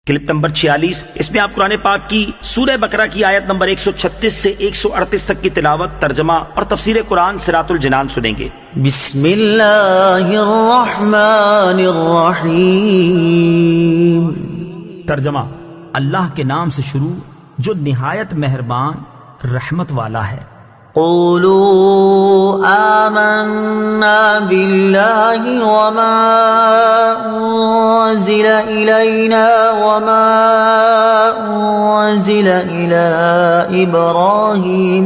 Clip number 46، اس میں آپ قرآن پاک کی سورہ بقرہ کی آیت نمبر 136 سے 138 تک کی تلاوت، ترجمہ اور تفسیر قرآن صراط الجنان سنیں گے۔ بسم اللہ الرحمن الرحیم۔ ترجمہ: اللہ کے نام سے شروع جو نہایت مہربان رحمت والا ہے۔ قولوا آمنا باللہ وما انزل الینا وما انزل الى ابراہیم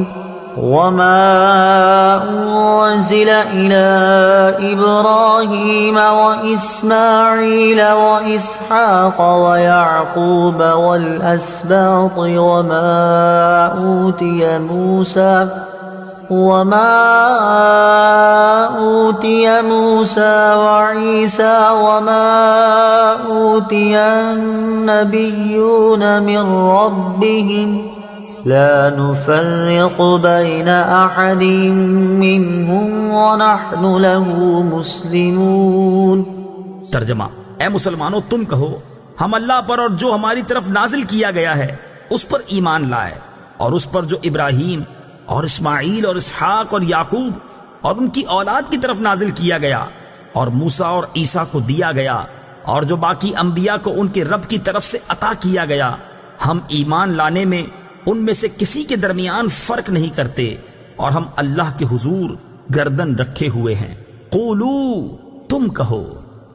وإسماعيل وإسحاق ويعقوب والأسباط وما أوتي موسى وعيسى وما أوتي النبيون من ربهم لا نفرق بين أحد منهم ونحن له مسلمون۔ ترجمہ: اے مسلمانوں، تم کہو ہم اللہ پر اور جو ہماری طرف نازل کیا گیا ہے اس پر ایمان لائے، اور اس پر جو ابراہیم اور اسماعیل اور اسحاق اور یعقوب اور ان کی اولاد کی طرف نازل کیا گیا اور موسیٰ اور عیسیٰ کو دیا گیا اور جو باقی انبیاء کو ان کے رب کی طرف سے عطا کیا گیا، ہم ایمان لانے میں ان میں سے کسی کے درمیان فرق نہیں کرتے اور ہم اللہ کے حضور گردن رکھے ہوئے ہیں۔ قولو، تم کہو۔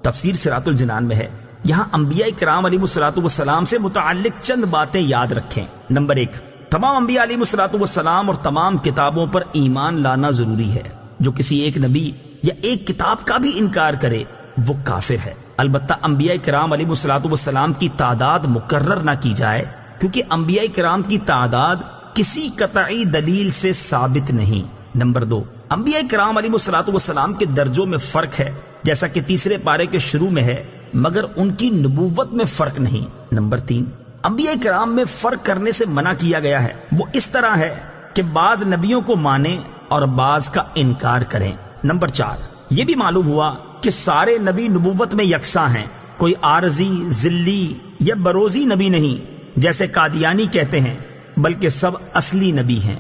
تفسیر صراط الجنان میں ہے، یہاں انبیاء کرام علیہ السلام سے متعلق چند باتیں یاد رکھیں۔ نمبر 1، تمام انبیاء علیہ السلام اور تمام کتابوں پر ایمان لانا ضروری ہے۔ جو کسی ایک نبی یا ایک کتاب کا بھی انکار کرے وہ کافر ہے۔ البتہ انبیاء کرام علیہ السلام کی تعداد مقرر نہ کی جائے، کیونکہ انبیاء کرام کی تعداد کسی قطعی دلیل سے ثابت نہیں۔ نمبر 2، انبیاء کرام علیہ السلام کے درجوں میں فرق ہے، جیسا کہ تیسرے پارے کے شروع میں ہے، مگر ان کی نبوت میں فرق نہیں۔ نمبر 3، انبیاء کرام میں فرق کرنے سے منع کیا گیا ہے، وہ اس طرح ہے کہ بعض نبیوں کو مانیں اور بعض کا انکار کریں۔ نمبر 4، یہ بھی معلوم ہوا کہ سارے نبی نبوت میں یکساں ہیں، کوئی عارضی، ذلی یا بروزی نبی نہیں جیسے قادیانی کہتے ہیں، بلکہ سب اصلی نبی ہیں۔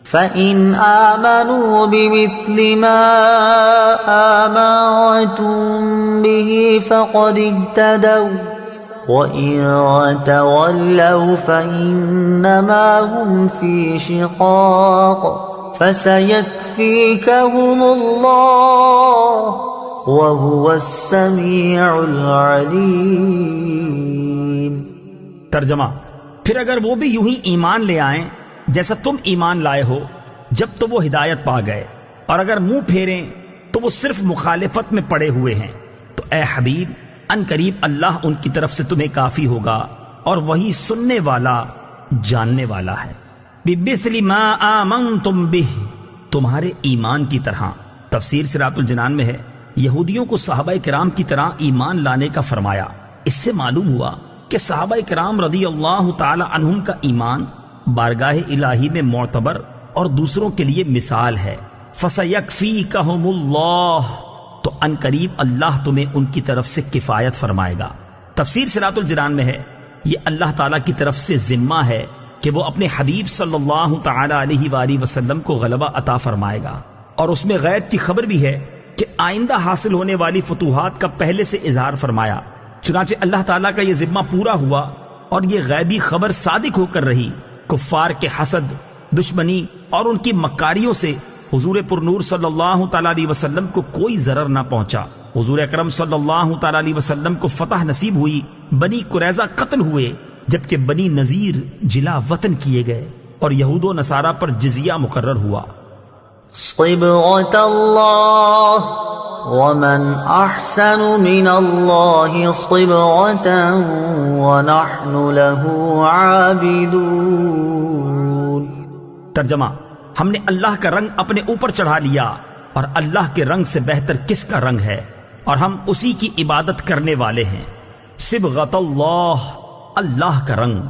فَإِنْ آمَنُوا بِمِثْلِ مَا آمَنْتُمْ بِهِ فَقَدِ اهْتَدَوْا وَإِنْ تَوَلَّوْا فَإِنَّمَا هُمْ فِي شِقَاقٍ فَسَيَكْفِيكَهُمُ اللَّهُ وَهُوَ السَّمِيعُ الْعَلِيمُ۔ ترجمہ: پھر اگر وہ بھی یوں ہی ایمان لے آئیں جیسا تم ایمان لائے ہو جب تو وہ ہدایت پا گئے، اور اگر منہ پھیریں تو وہ صرف مخالفت میں پڑے ہوئے ہیں، تو اے حبیب ان قریب اللہ ان کی طرف سے تمہیں کافی ہوگا، اور وہی سننے والا جاننے والا ہے۔ بِمِثْلِ مَا آمَنْتُمْ بِهِ، تمہارے ایمان کی طرح۔ تفسیر صراط الجنان میں ہے، یہودیوں کو صحابہ کرام کی طرح ایمان لانے کا فرمایا۔ اس سے معلوم ہوا کہ صحابہ کرام رضی اللہ تعالی عنہم کا ایمان بارگاہ الہی میں معتبر اور دوسروں کے لیے مثال ہے۔ فَسَيَكْفِيكَهُمُ اللَّهُ، تو ان قریب اللہ تمہیں ان کی طرف سے کفایت فرمائے گا۔ تفسیر صراط الجنان میں ہے، یہ اللہ تعالیٰ کی طرف سے ذمہ ہے کہ وہ اپنے حبیب صلی اللہ تعالی علیہ وآلہ وسلم کو غلبہ عطا فرمائے گا، اور اس میں غیب کی خبر بھی ہے کہ آئندہ حاصل ہونے والی فتوحات کا پہلے سے اظہار فرمایا۔ چنانچہ اللہ تعالیٰ کا یہ ذمہ پورا ہوا اور یہ غیبی خبر صادق ہو کر رہی۔ کفار کے حسد، دشمنی اور ان کی مکاریوں سے حضور پرنور صلی اللہ تعالیٰ علیہ وسلم کو کوئی ضرر نہ پہنچا۔ حضور اکرم صلی اللہ تعالیٰ علیہ وسلم کو فتح نصیب ہوئی، بنی قریظہ قتل ہوئے، جبکہ بنی نذیر جلا وطن کیے گئے، اور یہود و نصارہ پر جزیہ مقرر ہوا۔ صبغة الله ومن أحسن من الله صبغة ونحن له عابدون۔ ترجمہ: ہم نے اللہ کا رنگ اپنے اوپر چڑھا لیا، اور اللہ کے رنگ سے بہتر کس کا رنگ ہے، اور ہم اسی کی عبادت کرنے والے ہیں۔ صبغۃ اللہ، اللہ کا رنگ۔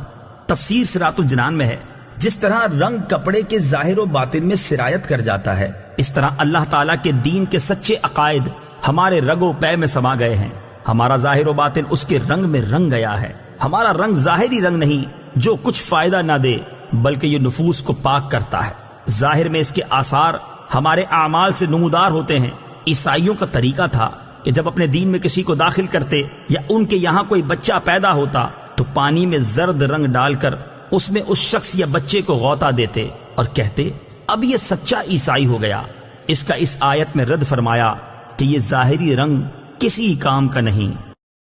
تفسیر صراط الجنان میں ہے، جس طرح رنگ کپڑے کے ظاہر و باطن میں سرایت کر جاتا ہے، اس طرح اللہ تعالیٰ کے دین کے سچے عقائد ہمارے رگ و پے میں سما گئے ہیں۔ ہمارا ظاہر و باطن اس کے رنگ میں رنگ گیا ہے۔ ہمارا رنگ ظاہری رنگ نہیں جو کچھ فائدہ نہ دے، بلکہ یہ نفوس کو پاک کرتا ہے۔ ظاہر میں اس کے آثار ہمارے اعمال سے نمودار ہوتے ہیں۔ عیسائیوں کا طریقہ تھا کہ جب اپنے دین میں کسی کو داخل کرتے یا ان کے یہاں کوئی بچہ پیدا ہوتا تو پانی میں زرد رنگ ڈال کر اس میں اس شخص یا بچے کو غوطہ دیتے اور کہتے اب یہ سچا عیسائی ہو گیا۔ اس کا اس آیت میں رد فرمایا کہ یہ ظاہری رنگ کسی کام کا نہیں،